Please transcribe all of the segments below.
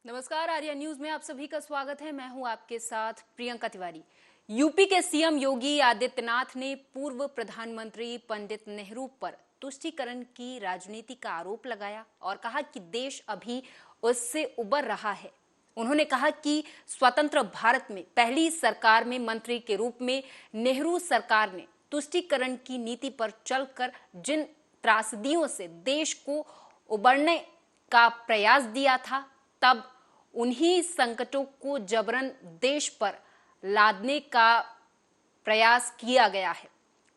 नमस्कार, आर्या न्यूज में आप सभी का स्वागत है। मैं हूं आपके साथ प्रियंका तिवारी। यूपी के सीएम योगी आदित्यनाथ ने पूर्व प्रधानमंत्री पंडित नेहरू पर तुष्टीकरण की राजनीति का आरोप लगाया और कहा कि देश अभी उससे उबर रहा है। उन्होंने कहा कि स्वतंत्र भारत में पहली सरकार में मंत्री के रूप में नेहरू सरकार ने तुष्टीकरण की नीति पर चलकर जिन त्रासदियों से देश को उबरने का प्रयास दिया था, तब उन्हीं संकटों को जबरन देश पर लादने का प्रयास किया गया है।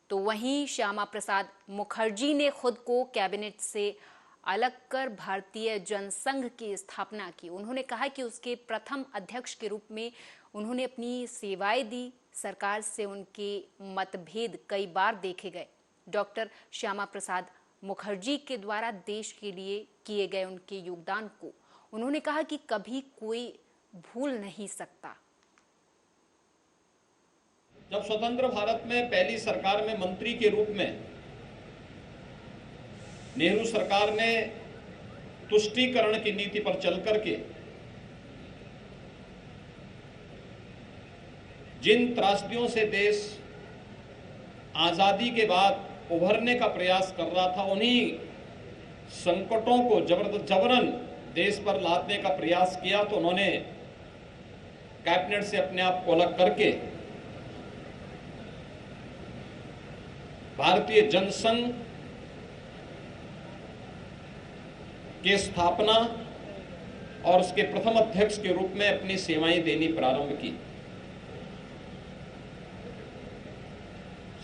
तो वहीं श्यामा प्रसाद मुखर्जी ने खुद को कैबिनेट से अलग कर भारतीय जनसंघ की स्थापना की। उन्होंने कहा कि उसके प्रथम अध्यक्ष के रूप में उन्होंने अपनी सेवाएं दी। सरकार से उनके मतभेद कई बार देखे गए। डॉक्टर श्यामा प्रसाद मुखर्जी के द्वारा देश के लिए किए गए उनके योगदान को उन्होंने कहा कि कभी कोई भूल नहीं सकता। जब स्वतंत्र भारत में पहली सरकार में मंत्री के रूप में नेहरू सरकार ने तुष्टीकरण की नीति पर चल करके जिन त्रासदियों से देश आजादी के बाद उभरने का प्रयास कर रहा था, उन्हीं संकटों को जबरन देश पर लादने का प्रयास किया, तो उन्होंने कैबिनेट से अपने आप को अलग करके भारतीय जनसंघ की स्थापना और उसके प्रथम अध्यक्ष के रूप में अपनी सेवाएं देनी प्रारंभ की।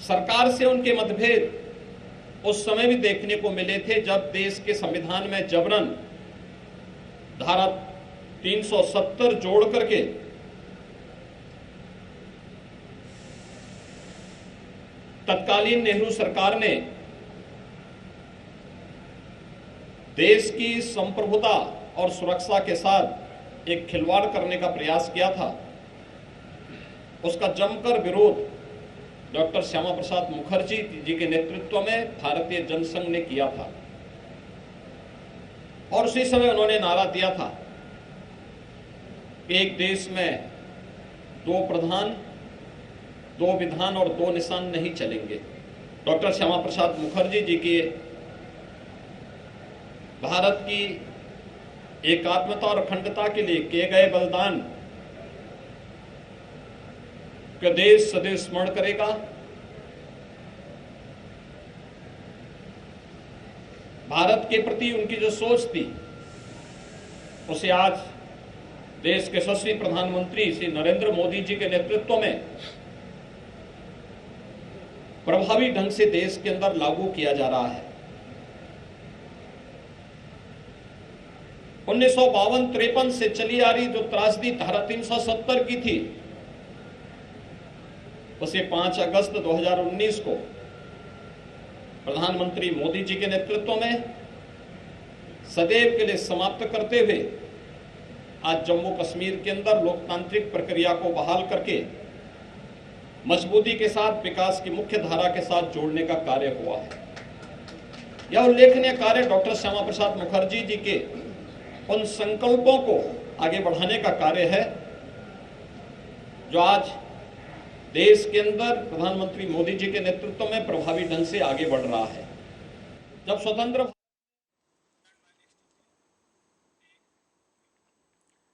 सरकार से उनके मतभेद उस समय भी देखने को मिले थे जब देश के संविधान में जबरन धारा 370 जोड़ करके तत्कालीन नेहरू सरकार ने देश की संप्रभुता और सुरक्षा के साथ एक खिलवाड़ करने का प्रयास किया था। उसका जमकर विरोध डॉक्टर श्यामा प्रसाद मुखर्जी जी के नेतृत्व में भारतीय जनसंघ ने किया था और उसी समय उन्होंने नारा दिया था कि एक देश में दो प्रधान, दो विधान और दो निशान नहीं चलेंगे। डॉक्टर श्यामा प्रसाद मुखर्जी जी के भारत की एकात्मता और अखंडता के लिए किए गए बलिदान का देश सदैव स्मरण करेगा। भारत के प्रति उनकी जो सोच थी, उसे आज देश के यशस्वी प्रधानमंत्री श्री नरेंद्र मोदी जी के नेतृत्व में प्रभावी ढंग से देश के अंदर लागू किया जा रहा है। 1952-53 से चली आ रही जो त्रासदी धारा 370 की थी, उसे 5 अगस्त 2019 को प्रधानमंत्री मोदी जी के नेतृत्व में सदैव के लिए समाप्त करते हुए आज जम्मू कश्मीर के अंदर लोकतांत्रिक प्रक्रिया को बहाल करके मजबूती के साथ विकास की मुख्य धारा के साथ जोड़ने का कार्य हुआ है। यह उल्लेखनीय कार्य डॉक्टर श्यामा प्रसाद मुखर्जी जी के उन संकल्पों को आगे बढ़ाने का कार्य है जो आज देश के अंदर प्रधानमंत्री मोदी जी के नेतृत्व में प्रभावी ढंग से आगे बढ़ रहा है। जब स्वतंत्र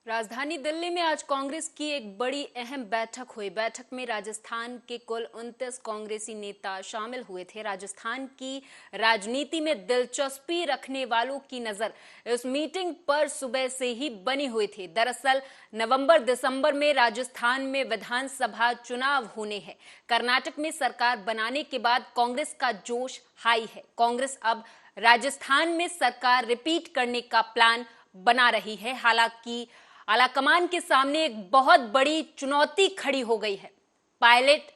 राजधानी दिल्ली में आज कांग्रेस की एक बड़ी अहम बैठक हुई। बैठक में राजस्थान के कुल 29 कांग्रेसी नेता शामिल हुए थे। राजस्थान की राजनीति में दिलचस्पी रखने वालों की नजर इस मीटिंग पर सुबह से ही बनी हुई थी। दरअसल नवंबर-दिसंबर में राजस्थान में विधानसभा चुनाव होने हैं। कर्नाटक में सरकार बनाने के बाद कांग्रेस का जोश हाई है। कांग्रेस अब राजस्थान में सरकार रिपीट करने का प्लान बना रही है। हालांकि आलाकमान के सामने एक बहुत बड़ी चुनौती खड़ी हो गई है। पायलट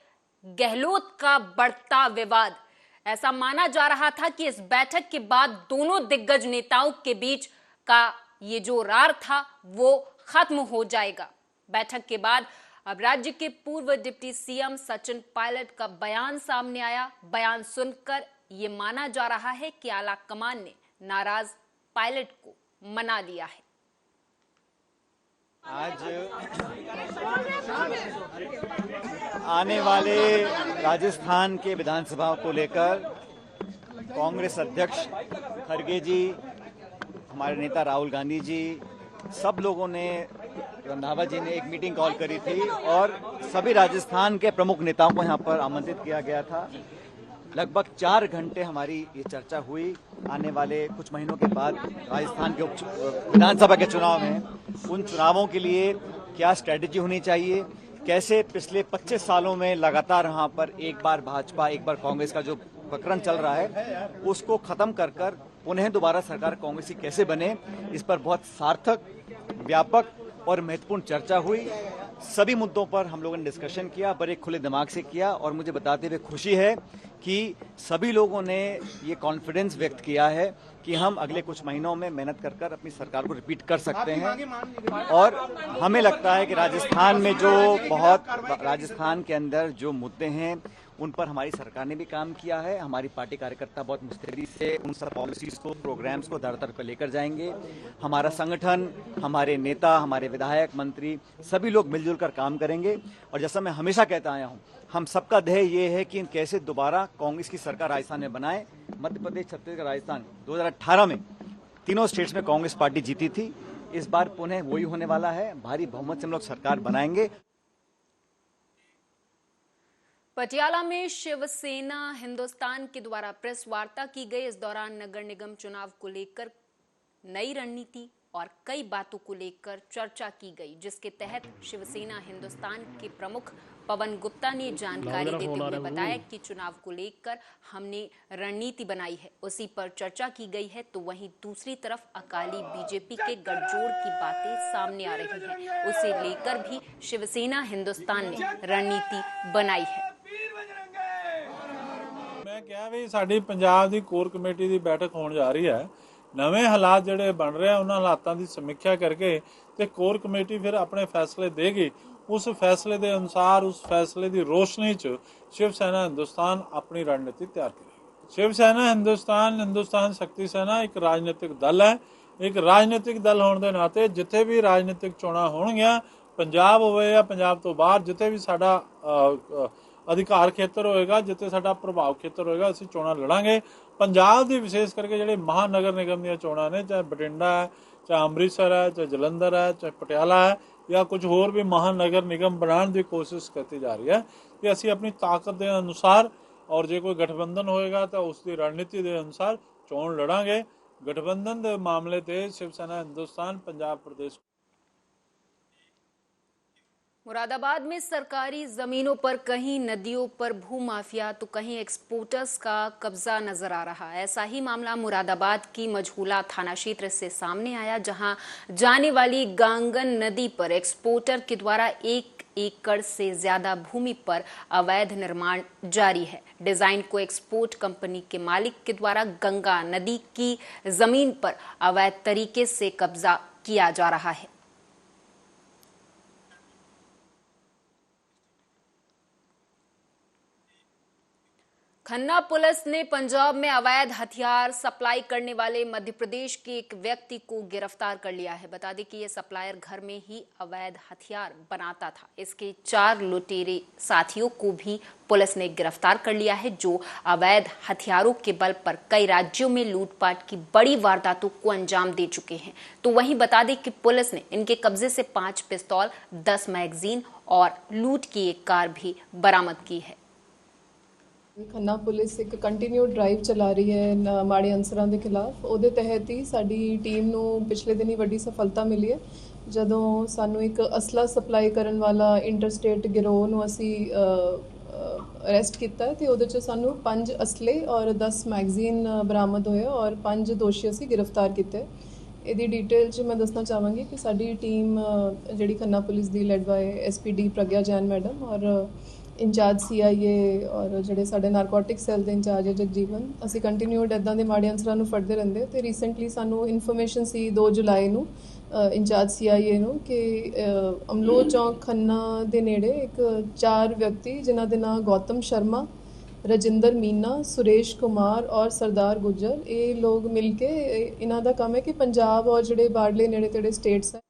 गहलोत का बढ़ता विवाद। ऐसा माना जा रहा था कि इस बैठक के बाद दोनों दिग्गज नेताओं के बीच का ये जो रार था वो खत्म हो जाएगा। बैठक के बाद अब राज्य के पूर्व डिप्टी सीएम सचिन पायलट का बयान सामने आया। बयान सुनकर ये माना जा रहा है कि आलाकमान ने नाराज पायलट को मना लिया है। आज आने वाले राजस्थान के विधानसभा को लेकर कांग्रेस अध्यक्ष खड़गे जी, हमारे नेता राहुल गांधी जी, सब लोगों ने, रंधावा जी ने एक मीटिंग कॉल करी थी और सभी राजस्थान के प्रमुख नेताओं को यहाँ पर आमंत्रित किया गया था। लगभग 4 घंटे हमारी ये चर्चा हुई। आने वाले कुछ महीनों के बाद राजस्थान के विधानसभा के चुनाव में, उन चुनावों के लिए क्या स्ट्रेटेजी होनी चाहिए, कैसे पिछले 25 सालों में लगातार यहाँ पर एक बार भाजपा एक बार कांग्रेस का जो प्रकरण चल रहा है उसको खत्म कर कर पुनः दोबारा सरकार कांग्रेस की कैसे बने, इस पर बहुत सार्थक, व्यापक और महत्वपूर्ण चर्चा हुई। सभी मुद्दों पर हम लोगों ने डिस्कशन किया, बड़े खुले दिमाग से किया और मुझे बताते हुए खुशी है कि सभी लोगों ने ये कॉन्फिडेंस व्यक्त किया है कि हम अगले कुछ महीनों में मेहनत कर कर अपनी सरकार को रिपीट कर सकते हैं। और हमें लगता है कि राजस्थान के अंदर जो मुद्दे हैं उन पर हमारी सरकार ने भी काम किया है। हमारी पार्टी कार्यकर्ता बहुत मुस्तैदी से उन सब पॉलिसीज को, प्रोग्राम्स को धर पर लेकर जाएंगे। हमारा संगठन, हमारे नेता, हमारे विधायक, मंत्री, सभी लोग मिलजुल कर काम करेंगे। और जैसा मैं हमेशा कहता आया हूँ, हम सबका ध्येय ये है कि कैसे दोबारा कांग्रेस की सरकार राजस्थान में बनाए। मध्य प्रदेश, छत्तीसगढ़, राजस्थान 2018 में तीनों स्टेट्स में कांग्रेस पार्टी जीती थी। इस बार पुनः वही होने वाला है। भारी बहुमत से हम लोग सरकार बनाएंगे। पटियाला में शिवसेना हिंदुस्तान के द्वारा प्रेस वार्ता की गई। इस दौरान नगर निगम चुनाव को लेकर नई रणनीति और कई बातों को लेकर चर्चा की गई, जिसके तहत शिवसेना हिंदुस्तान के प्रमुख पवन गुप्ता ने जानकारी देते हुए बताया कि चुनाव को लेकर हमने रणनीति बनाई है, उसी पर चर्चा की गई है। तो वहीं दूसरी तरफ अकाली बीजेपी के गठजोड़ की बातें सामने आ रही हैं, उसे लेकर भी शिवसेना हिंदुस्तान ने रणनीति बनाई है। मैं क्या भी साडी पंजाब दी कोर कमेटी दी बैठक होने जा रही है। नवे हालात जिहड़े बन रहे हैं उन्हां हालातां दी समीक्षा करके ते कोर कमेटी फिर अपने फैसले देगी। उस फैसले के अनुसार, उस फैसले की रोशनी च शिवसेना हिंदुस्तान अपनी रणनीति तैयार करेगी। शिवसेना हिंदुस्तान शक्ति सेना एक राजनीतिक दल है। एक राजनीतिक दल होने के नाते जिथे भी राजनीतिक चोणां होणगीਆਂ, पंजाब होवे या पंजाब तो बाहर, जिथे भी साडा अधिकार खेतर होएगा, जिथे साडा प्रभाव खेतर होएगा, असीं चोणां लड़ांगे। पंजाब की विशेष करके जिहड़े महानगर निगम दी चोणां ने, चाहे बठिंडा है, चाहे अमृतसर है, चाहे जलंधर है, चाहे पटियाला है, या कुछ होर भी महानगर निगम बनाने की कोशिश की जा रही है कि असी अपनी ताकत के अनुसार, और जो कोई गठबंधन होएगा तो उसकी रणनीति के अनुसार चोण लड़ांगे। गठबंधन के मामले से शिवसेना हिंदुस्तान पंजाब प्रदेश। मुरादाबाद में सरकारी जमीनों पर कहीं नदियों पर भूमाफिया तो कहीं एक्सपोर्टर्स का कब्जा नजर आ रहा है। ऐसा ही मामला मुरादाबाद की मजहूला थाना क्षेत्र से सामने आया, जहां जाने वाली गांगन नदी पर एक्सपोर्टर के द्वारा 1 एकड़ से ज्यादा भूमि पर अवैध निर्माण जारी है। डिजाइन को एक्सपोर्ट कंपनी के मालिक के द्वारा गंगा नदी की जमीन पर अवैध तरीके से कब्जा किया जा रहा है। खन्ना पुलिस ने पंजाब में अवैध हथियार सप्लाई करने वाले मध्य प्रदेश के एक व्यक्ति को गिरफ्तार कर लिया है। बता दें कि यह सप्लायर घर में ही अवैध हथियार बनाता था। इसके 4 लुटेरे साथियों को भी पुलिस ने गिरफ्तार कर लिया है, जो अवैध हथियारों के बल पर कई राज्यों में लूटपाट की बड़ी वारदातों को अंजाम दे चुके हैं। तो वहीं बता दें कि पुलिस ने इनके कब्जे से 5 पिस्तौल, 10 मैगजीन और लूट की एक कार भी बरामद की है। खन्ना पुलिस एक कंटिन्यू ड्राइव चला रही है माड़े अंसरां के खिलाफ। ਉਹਦੇ तहत ही साडी टीम ਨੂੰ पिछले दिन ही वड्डी सफलता मिली है, ਜਦੋਂ ਸਾਨੂੰ एक असला सप्लाई करन वाला इंटरस्टेट गिरोह ਨੂੰ ਅਸੀਂ अरेस्ट किया है। तो ਉਹਦੇ 'ਚ ਸਾਨੂੰ 5 असले और 10 मैगजीन बरामद होए और 5 दोषी ਅਸੀਂ गिरफ्तार किए। ਇਹਦੀ डिटेल 'ਚ मैं दसना चाहांगी कि साडी टीम ਜਿਹੜੀ खन्ना पुलिस ਦੀ led by SPD Pragya Jain madam और इंचार्ज CIA और ਜਿਹੜੇ ਸਾਡੇ ਨਾਰਕੋਟਿਕ ਸੈੱਲ ਦੇ ਇੰਚਾਰਜ ਹੈ ਜਗਜੀਵਨ, ਅਸੀਂ ਕੰਟੀਨਿਊਡ ਇੱਦਾਂ ਦੇ ਮਾੜੇ ਅਨਸਰਾਂ ਨੂੰ ਫੜਦੇ ਰਹਿੰਦੇ। ਤੇ ਰੀਸੈਂਟਲੀ ਸਾਨੂੰ ਇਨਫੋਰਮੇਸ਼ਨ ਸੀ 2 ਜੁਲਾਈ ਨੂੰ ਇੰਚਾਰਜ CIA ਨੂੰ ਕਿ ਅਮਲੋਹ ਚੌਂਕ ਖੰਨਾ ਦੇ ਨੇੜੇ ਇੱਕ 4 ਵਿਅਕਤੀ ਜਿਨ੍ਹਾਂ ਦੇ ਨਾਂ ਗੌਤਮ ਸ਼ਰਮਾ, रजिंदर मीना, सुरेश कुमार और सरदार गुज्जर, ये लोग मिलके इन्हां दा काम है कि पंजाब और जिहड़े बाहरले नेड़े तेड़े स्टेट्स है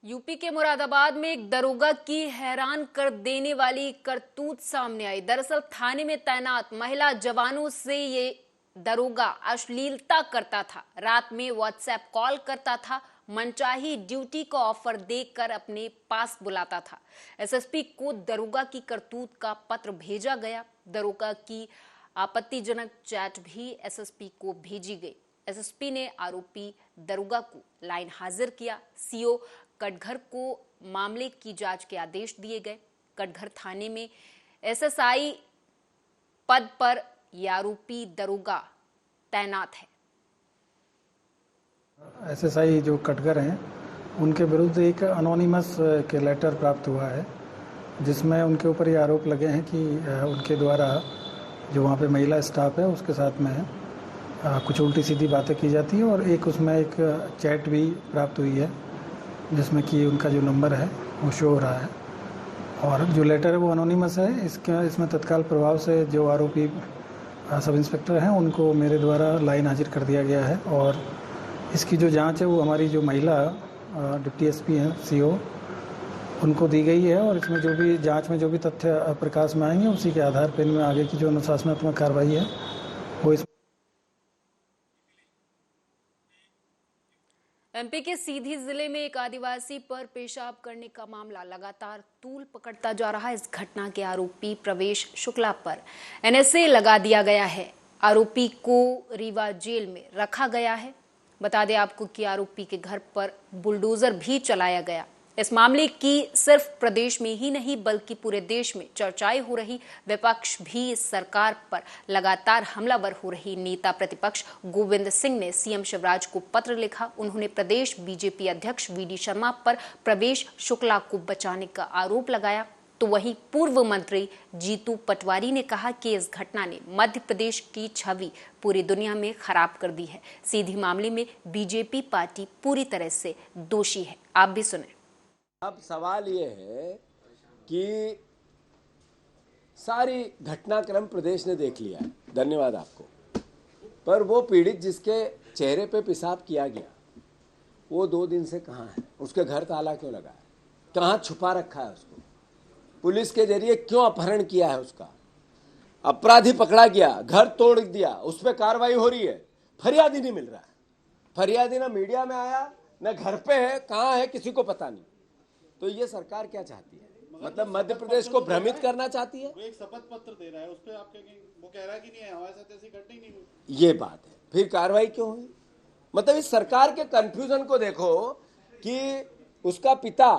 यूपी के मुरादाबाद में एक दरोगा की हैरान कर देने वाली करतूत सामने आई। दरअसल थाने में तैनात महिला जवानों से ये दरोगा अश्लीलता करता था, रात में व्हाट्सएप कॉल करता था, मनचाही ड्यूटी का ऑफर देकर अपने पास बुलाता था। एसएसपी को दरोगा की करतूत का पत्र भेजा गया। दरोगा की आपत्तिजनक चैट भी एसएसपी को भेजी गई। एसएसपी ने आरोपी दरोगा को लाइन हाजिर किया। सीओ कटघर को मामले की जांच के आदेश दिए गए। कटघर थाने में एसएसआई पद पर यह आरोपी दरोगा तैनात है। एसएसआई जो कटघर हैं उनके विरुद्ध एक अनोनिमस के लेटर प्राप्त हुआ है, जिसमें उनके ऊपर ये आरोप लगे हैं कि उनके द्वारा जो वहाँ पे महिला स्टाफ है उसके साथ में कुछ उल्टी सीधी बातें की जाती है, और एक उसमें एक चैट भी प्राप्त हुई है जिसमें कि उनका जो नंबर है वो शो हो रहा है, और जो लेटर है वो अनोनिमस है। इसमें तत्काल प्रभाव से जो आरोपी सब इंस्पेक्टर हैं उनको मेरे द्वारा लाइन हाजिर कर दिया गया है, और इसकी जो जांच है वो हमारी जो महिला डिप्टी एसपी हैं सीओ उनको दी गई है, और इसमें जो भी जांच में जो भी तथ्य प्रकाश में आएंगे उसी के आधार पर इनमें आगे की जो अनुशासनात्मक कार्रवाई है वो इस एमपी के सीधी जिले में एक आदिवासी पर पेशाब करने का मामला लगातार तूल पकड़ता जा रहा है। इस घटना के आरोपी प्रवेश शुक्ला पर एनएसए लगा दिया गया है। आरोपी को रीवा जेल में रखा गया है। बता दें आपको कि आरोपी के घर पर बुलडोजर भी चलाया गया। इस मामले की सिर्फ प्रदेश में ही नहीं बल्कि पूरे देश में चर्चाएं हो रही। विपक्ष भी इस सरकार पर लगातार हमलावर हो रही। नेता प्रतिपक्ष गोविंद सिंह ने सीएम शिवराज को पत्र लिखा। उन्होंने प्रदेश बीजेपी अध्यक्ष वीडी शर्मा पर प्रवेश शुक्ला को बचाने का आरोप लगाया। तो वहीं पूर्व मंत्री जीतू पटवारी ने कहा कि इस घटना ने मध्य प्रदेश की छवि पूरी दुनिया में खराब कर दी है। सीधी मामले में बीजेपी पार्टी पूरी तरह से दोषी है। आप भी सुने। अब सवाल ये है कि सारी घटनाक्रम प्रदेश ने देख लिया है, धन्यवाद आपको, पर वो पीड़ित जिसके चेहरे पे पेशाब किया गया वो 2 दिन से कहाँ है? उसके घर ताला क्यों लगा है? कहाँ छुपा रखा है उसको? पुलिस के जरिए क्यों अपहरण किया है उसका? अपराधी पकड़ा गया, घर तोड़ दिया, उस पर कार्रवाई हो रही है, फरियादी नहीं मिल रहा है। फरियादी ना मीडिया में आया ना घर पे है, कहाँ है किसी को पता नहीं। तो ये सरकार क्या चाहती है? मतलब मध्य प्रदेश को भ्रमित करना चाहती है। वो एक शपथ पत्र दे रहा है, उस पे आप कहेंगे वो कह रहा है कि नहीं हमारे साथ ऐसी घटना ही नहीं हुई। ये बात है, फिर कार्रवाई क्यों हुई? मतलब इस सरकार के कंफ्यूजन को देखो कि उसका पिता,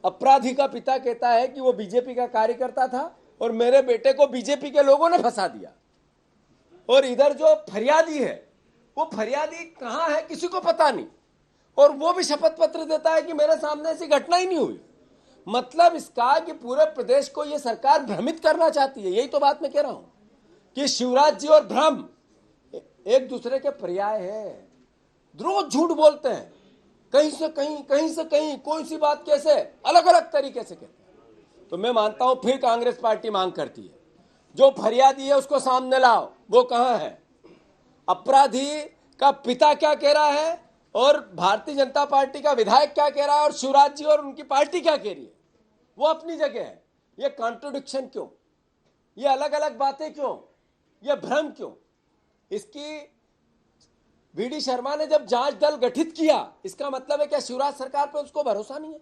अपराधी का पिता कहता है कि वो बीजेपी का कार्यकर्ता था और मेरे बेटे को बीजेपी के लोगों ने फंसा दिया, और इधर जो फरियादी है वो फरियादी कहाँ है किसी को पता नहीं, और वो भी शपथ पत्र देता है कि मेरे सामने ऐसी घटना ही नहीं हुई। मतलब इसका कि पूरे प्रदेश को ये सरकार भ्रमित करना चाहती है। यही तो बात मैं कह रहा हूं कि शिवराज जी और भ्रम एक दूसरे के पर्याय है। रोज झूठ बोलते हैं, कहीं से कहीं कोई सी बात कैसे अलग अलग तरीके से कहते हैं। तो मैं मानता हूं फिर कांग्रेस पार्टी मांग करती है जो फरियादी है उसको सामने लाओ, वो कहां है? अपराधी का पिता क्या कह रहा है और भारतीय जनता पार्टी का विधायक क्या कह रहा है और शिवराज जी और उनकी पार्टी क्या कह रही है, वो अपनी जगह है। ये कॉन्ट्रोडिक्शन क्यों? ये अलग अलग बातें क्यों? ये भ्रम क्यों? इसकी वीडी शर्मा ने जब जांच दल गठित किया, इसका मतलब है क्या शिवराज सरकार पे उसको भरोसा नहीं है?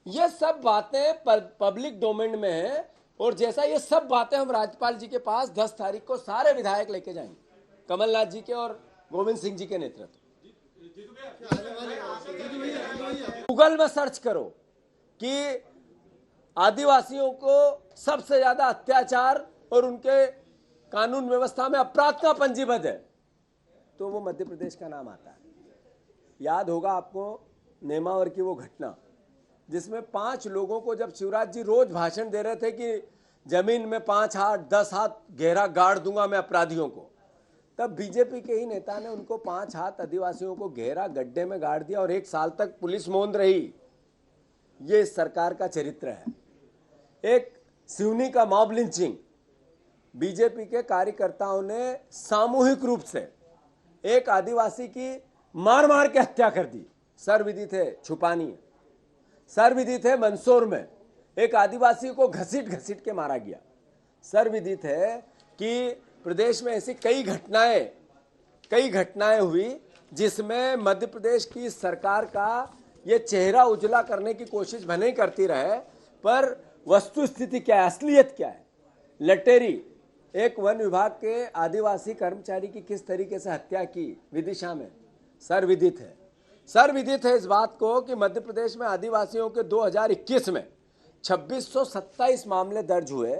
ये सब बातें पब्लिक डोमेन में है, और जैसा ये सब बातें हम राज्यपाल जी के पास 10 तारीख को सारे विधायक लेके जाएंगे, कमलनाथ जी के और गोविंद सिंह जी के नेतृत्व। गूगल में सर्च करो कि आदिवासियों को सबसे ज्यादा अत्याचार और उनके कानून व्यवस्था में अपराध का पंजीबद्ध है, तो वो मध्य प्रदेश का नाम आता है। याद होगा आपको नेमावर की वो घटना जिसमें 5 लोगों को जब शिवराज जी रोज भाषण दे रहे थे कि जमीन में 5 हाथ 10 हाथ गहरा गाड़ दूंगा मैं अपराधियों को, तब बीजेपी के ही नेता ने उनको 5 हाथ आदिवासियों को गहरा गड्ढे में गाड़ दिया और 1 साल तक पुलिस मौन रही। ये इस सरकार का चरित्र है। एक सिवनी का मॉब लिंचिंग, बीजेपी के कार्यकर्ताओं ने सामूहिक रूप से एक आदिवासी की मार मार के हत्या कर दी। सर्वविदित है, छुपानी है। सर्वविदित है मंदसौर में एक आदिवासी को घसीट घसीट के मारा गया। सर्वविदित है कि प्रदेश में ऐसी कई घटनाएं हुई जिसमें मध्य प्रदेश की सरकार का ये चेहरा उजला करने की कोशिश भले ही करती रहे, पर वस्तुस्थिति क्या है, असलियत क्या है। लटेरी एक वन विभाग के आदिवासी कर्मचारी की किस तरीके से हत्या की विदिशा में, सर्वविदित है। सर्वविदित है इस बात को कि मध्य प्रदेश में आदिवासियों के 2021 में 2627 मामले दर्ज हुए,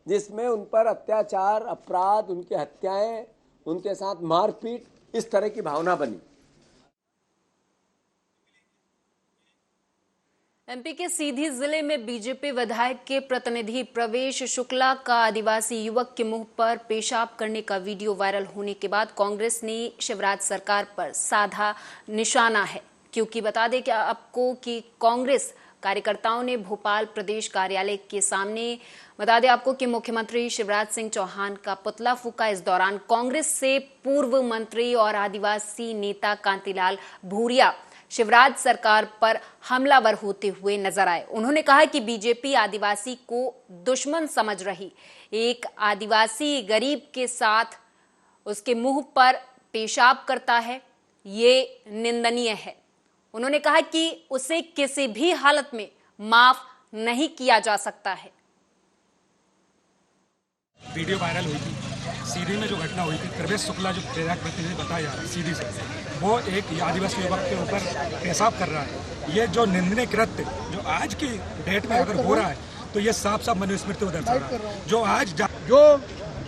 जिसमें उन पर अत्याचार, अपराध, उनकी हत्याएं, उनके साथ मारपीट, इस तरह की भावना बनी। एमपी के सीधी जिले में बीजेपी विधायक के प्रतिनिधि प्रवेश शुक्ला का आदिवासी युवक के मुंह पर पेशाब करने का वीडियो वायरल होने के बाद कांग्रेस ने शिवराज सरकार पर साधा निशाना है, क्योंकि बता दें क्या आपको कि कांग्रेस कार्यकर्ताओं ने भोपाल प्रदेश कार्यालय के सामने, बता दें आपको कि मुख्यमंत्री शिवराज सिंह चौहान का पुतला फूका। इस दौरान कांग्रेस से पूर्व मंत्री और आदिवासी नेता कांतिलाल भूरिया शिवराज सरकार पर हमलावर होते हुए नजर आए। उन्होंने कहा कि बीजेपी आदिवासी को दुश्मन समझ रही, एक आदिवासी गरीब के साथ उसके मुंह पर पेशाब करता है, ये निंदनीय है। उन्होंने कहा कि उसे किसी भी हालत में माफ नहीं किया जा सकता है। वीडियो वायरल हुई थी, सीधी में जो घटना हुई थी, प्रवेश शुक्ला जो विधायक प्रतिनिधि बताया जा रहा है सीधी से, वो एक आदिवासी युवक के ऊपर पेशाब कर रहा है। ये जो निंदनीय कृत्य जो आज की डेट में अगर हो रहा है तो ये साफ साफ मनुस्मृति को दर्शा रहा है। जो आज जो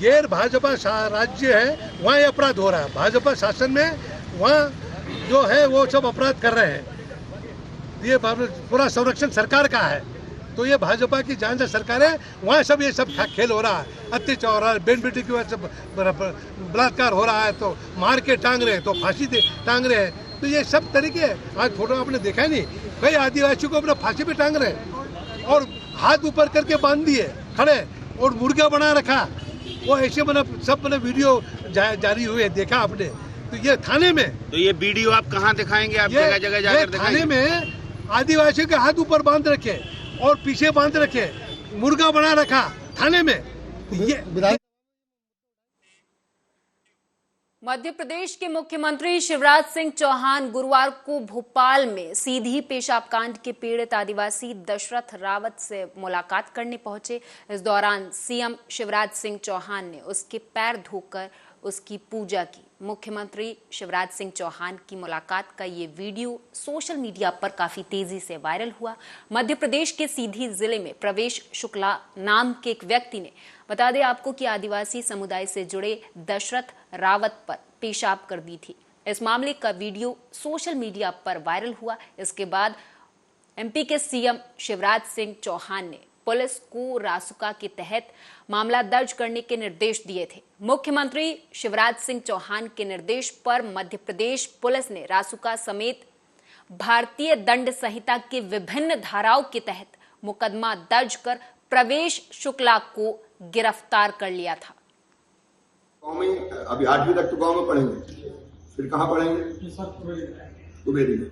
गैर भाजपा राज्य है वहाँ ये अपराध हो रहा है, भाजपा शासन में वहाँ जो है वो सब अपराध कर रहे हैं। ये पूरा संरक्षण सरकार का है, तो ये भाजपा की जहाँ से सरकार है वहाँ सब ये सब खेल हो रहा है, अत्याचार हो रहा है, बेन बेटी की वजह से बलात्कार हो रहा है, तो मार के टांग रहे हैं, तो फांसी टांग रहे हैं, तो ये सब तरीके है। आज फोटो आपने देखा ही नहीं, कई आदिवासियों को अपना फांसी पे टांग रहे हैं और हाथ ऊपर करके बांध दिए खड़े और मुर्गा बना रखा, वो ऐसे सब वीडियो जारी हुए है, देखा आपने। तो ये थाने में, तो ये वीडियो आप कहाँ दिखाएंगे? आप जगह जगह जाकर थाने में आदिवासियों के हाथ ऊपर बांध रखे और पीछे बांध रखे, मुर्गा बना रखा थाने में। ये मध्य प्रदेश के मुख्यमंत्री शिवराज सिंह चौहान गुरुवार को भोपाल में सीधी पेशाब कांड के पीड़ित आदिवासी दशरथ रावत से मुलाकात करने पहुंचे। इस दौरान सीएम शिवराज सिंह चौहान ने उसके पैर धोकर उसकी पूजा की। मुख्यमंत्री शिवराज सिंह चौहान की मुलाकात का ये वीडियो सोशल मीडिया पर काफी तेजी से वायरल हुआ। मध्य प्रदेश के सीधी जिले में प्रवेश शुक्ला नाम के एक व्यक्ति ने, बता दें आपको कि आदिवासी समुदाय से जुड़े दशरथ रावत पर पेशाब कर दी थी। इस मामले का वीडियो सोशल मीडिया पर वायरल हुआ। इसके बाद एमपी के सीएम शिवराज सिंह चौहान ने पुलिस को रासुका के तहत मामला दर्ज करने के निर्देश दिए थे। मुख्यमंत्री शिवराज सिंह चौहान के निर्देश पर मध्य प्रदेश पुलिस ने रासुका समेत भारतीय दंड संहिता के विभिन्न धाराओं के तहत मुकदमा दर्ज कर प्रवेश शुक्ला को गिरफ्तार कर लिया था। गाँव में अभी 8वीं तक तो गाँव में पढ़ेंगे, फिर कहाँ पढ़ेंगे? कुबेरी में।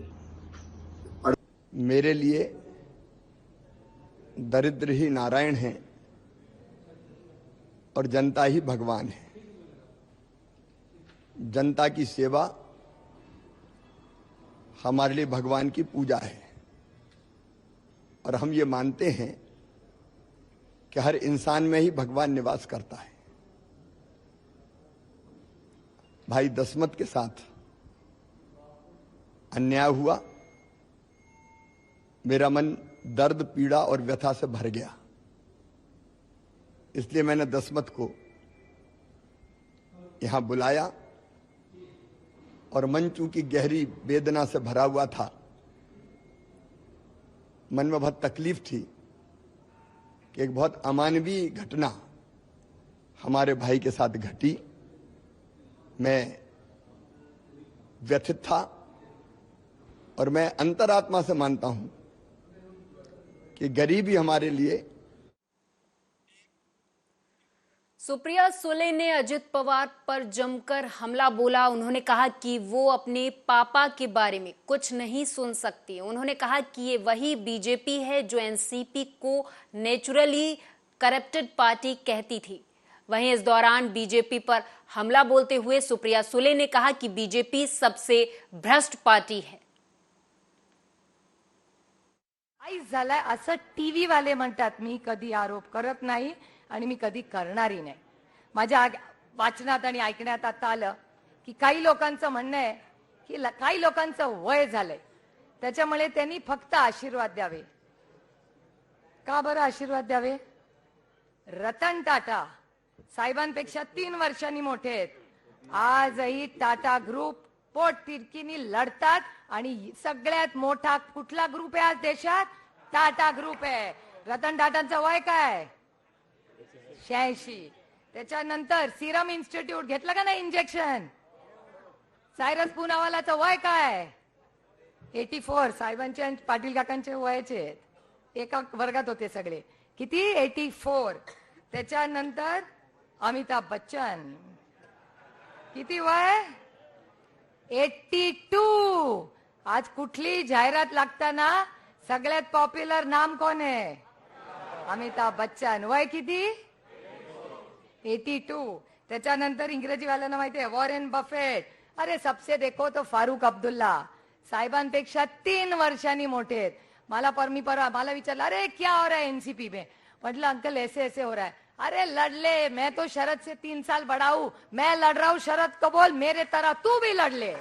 मेरे लिए दरिद्र ही नारायण हैं और जनता ही भगवान है। जनता की सेवा हमारे लिए भगवान की पूजा है और हम ये मानते हैं कि हर इंसान में ही भगवान निवास करता है। भाई दशमत के साथ अन्याय हुआ, मेरा मन दर्द, पीड़ा और व्यथा से भर गया। इसलिए मैंने दशमत को यहां बुलाया और मन चूंकि गहरी वेदना से भरा हुआ था, मन में बहुत तकलीफ थी कि एक बहुत अमानवीय घटना हमारे भाई के साथ घटी। मैं व्यथित था और मैं अंतरात्मा से मानता हूं कि गरीबी हमारे लिए। सुप्रिया सुले ने अजित पवार पर जमकर हमला बोला। उन्होंने कहा कि वो अपने पापा के बारे में कुछ नहीं सुन सकती। उन्होंने कहा कि ये वही बीजेपी है जो एनसीपी को नेचुरली करप्टेड पार्टी कहती थी। वहीं इस दौरान बीजेपी पर हमला बोलते हुए सुप्रिया सुले ने कहा कि बीजेपी सबसे भ्रष्ट पार्टी है। काहीच झालंय असं टीव्ही वाले म्हणतात। मी कधी आरोप करत नाही आणि मी कधी करणारही नाही। माझ्या वाचनात आणि ऐकण्यात आता आलं की काही लोकांचं म्हणणं आहे की काही लोकांचं वय झालंय, त्याच्यामुळे त्यांनी फक्त आशीर्वाद द्यावे। का बरं आशीर्वाद द्यावे? रतन टाटा साहेबांपेक्षा 3 वर्षांनी मोठे आहेत। आजही टाटा ग्रुप पोटतिडकीनी लढतात आणि सगळ्यात मोठा कुठला ग्रुप आहे आज देशात? टाटा ग्रुप आहे। रतन टाटांचं वय काय? 86। त्याच्यानंतर सिरम इन्स्टिट्यूट घेतलं का नाही इंजेक्शन? सायरस पुनावालाचं वय काय? 84। साहेबांचे आणि पाटील काकांचे वयाचे आहेत, एका वर्गात होते सगळे। किती? 84। त्याच्यानंतर अमिताभ बच्चन किती वय? 82। आज कुठली जाहिरात लागताना सगळ्यात पॉप्युलर नाम कोण आहे? अमिताभ बच्चन। वय किती? 82। त्याच्यानंतर इंग्रजीवाल्यांना माहिती आहे वॉरेन बफेट। अरे सबसे देखो तो फारूक अब्दुल्ला साहेबांपेक्षा 3 वर्षांनी मोठे आहेत। मला विचारलं अरे क्या हो रहा है एनसीपी में? मतलब अंकल ऐसे ऐसे हो रहा है। अरे लड़ ले, मैं तो शरद से 3 साल बड़ा हूं, मैं लड़ रहा हूं शरद को बोल मेरे तरह तू भी लड़ ले।